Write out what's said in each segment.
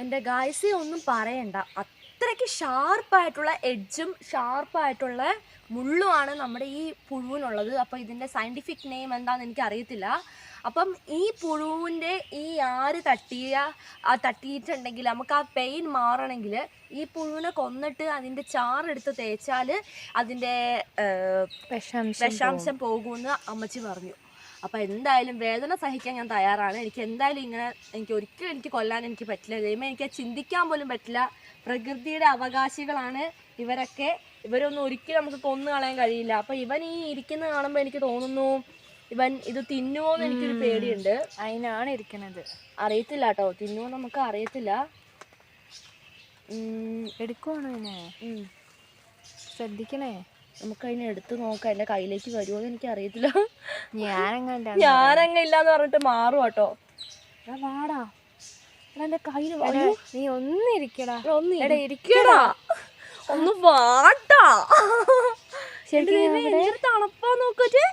എൻ്റെ ഗായ്സി ഒന്നും പറയണ്ട, അത്രയ്ക്ക് ഷാർപ്പായിട്ടുള്ള എഡ്ജും ഷാർപ്പായിട്ടുള്ള മുള്ളുമാണ് നമ്മുടെ ഈ പുഴുവിനുള്ളത്. അപ്പോൾ ഇതിൻ്റെ സയൻറ്റിഫിക് നെയിം എന്താണെന്ന് എനിക്കറിയത്തില്ല. അപ്പം ഈ പുഴുവിൻ്റെ ഈ ആര് തട്ടിയിട്ടുണ്ടെങ്കിൽ നമുക്ക് ആ പെയിൻ മാറണമെങ്കിൽ ഈ പുഴുവിനെ കൊന്നിട്ട് അതിൻ്റെ ചാറെടുത്ത് തേച്ചാൽ അതിൻ്റെ വിഷാംശം പോകുമെന്ന് അമ്മച്ചി പറഞ്ഞു. അപ്പോൾ എന്തായാലും വേദന സഹിക്കാൻ ഞാൻ തയ്യാറാണ്. എനിക്ക് എന്തായാലും ഒരിക്കലും എനിക്ക് കൊല്ലാൻ എനിക്ക് പറ്റില്ല. ദൈവമേ, എനിക്ക് ചിന്തിക്കാൻ പോലും പറ്റില്ല. പ്രകൃതിയുടെ അവകാശികളാണ് ഇവരൊക്കെ. ഇവരൊന്നും ഒരിക്കലും നമുക്ക് കൊന്നു കളയാൻ കഴിയില്ല. അപ്പോൾ ഇവൻ ഈ ഇരിക്കുന്നത് കാണുമ്പോൾ എനിക്ക് തോന്നുന്നു ഇവൻ ഇത് തിന്നുമോന്ന് എനിക്കൊരു പേടിയുണ്ട്. അതിനാണ് ഇരിക്കണത്. അറിയത്തില്ല കേട്ടോ, തിന്നുമോ നമുക്ക് അറിയത്തില്ല. എടുക്കുവാണോ ഇതിനെ? ശ്രദ്ധിക്കണേ. നമുക്കതിനെ എടുത്ത് നോക്കാം. എൻ്റെ കയ്യിലേക്ക് വരുമോ എന്ന് എനിക്ക് അറിയത്തില്ല. ഞാനങ്ങ ഇല്ലാന്ന് പറഞ്ഞിട്ട് മാറും കേട്ടോ. വാടാ, എൻ്റെ കയ്യിൽ നീ ഒന്നിരിക്കടാ, ഇരിക്കടാ, ഒന്ന് വാട്ടാ. തണുപ്പാ നോക്കിട്ട്,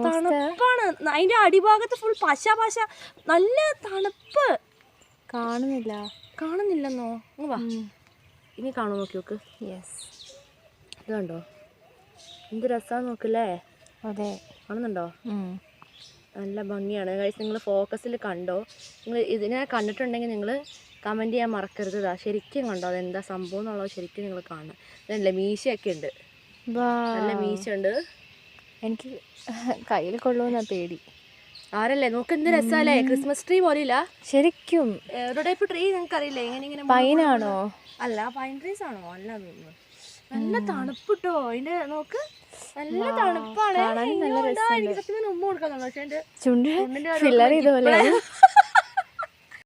തണുപ്പാണ്. അതിന്റെ അടിഭാഗത്ത് ഫുൾ പശ നല്ല തണുപ്പ്. കാണുന്നില്ലെന്നോ? ഇനി കാണുമോ? നോക്കി. യെസ്, ഇത് കണ്ടോ? എന്ത് രസാന്ന് നോക്കല്ലേ? അതെ, കാണുന്നുണ്ടോ? നല്ല ഭംഗിയാണ് ഗൈസ്. നിങ്ങൾ ഫോക്കസിൽ കണ്ടോ? നിങ്ങൾ ഇതിനെ കണ്ടിട്ടുണ്ടെങ്കിൽ നിങ്ങൾ കമൻറ്റ് ചെയ്യാൻ മറക്കരുത്. ശരിക്കും കണ്ടോ അതെന്താ സംഭവം എന്നുള്ളത് ശരിക്കും നിങ്ങൾ കാണണം. ഇതല്ലേ, മീശയൊക്കെ ഉണ്ട്, നല്ല മീശ ഉണ്ട്. എനിക്ക് കയ്യിൽ കൊള്ളുമെന്നാ പേടി. ആരല്ലേ, നോക്ക് എന്ത് രസമല്ലേ? ക്രിസ്മസ് ട്രീ പോലെയില്ല ശരിക്കും. ഒരു ടൈപ്പ് ട്രീ നിങ്ങൾക്ക് അറിയില്ലേ? ഇങ്ങനെ പൈനാണോ? അല്ല, പൈൻ ട്രീസ് ആണോ? അല്ല, തോന്നുന്നു. നല്ല തണുപ്പിട്ടോ അതിന്റെ. നോക്ക്, നല്ല തണുപ്പാണ്. നല്ല എനിക്ക് സത്യം ഉമ്മ കൊടുക്കാൻ, പക്ഷെ ചുണ്ടിന്റെ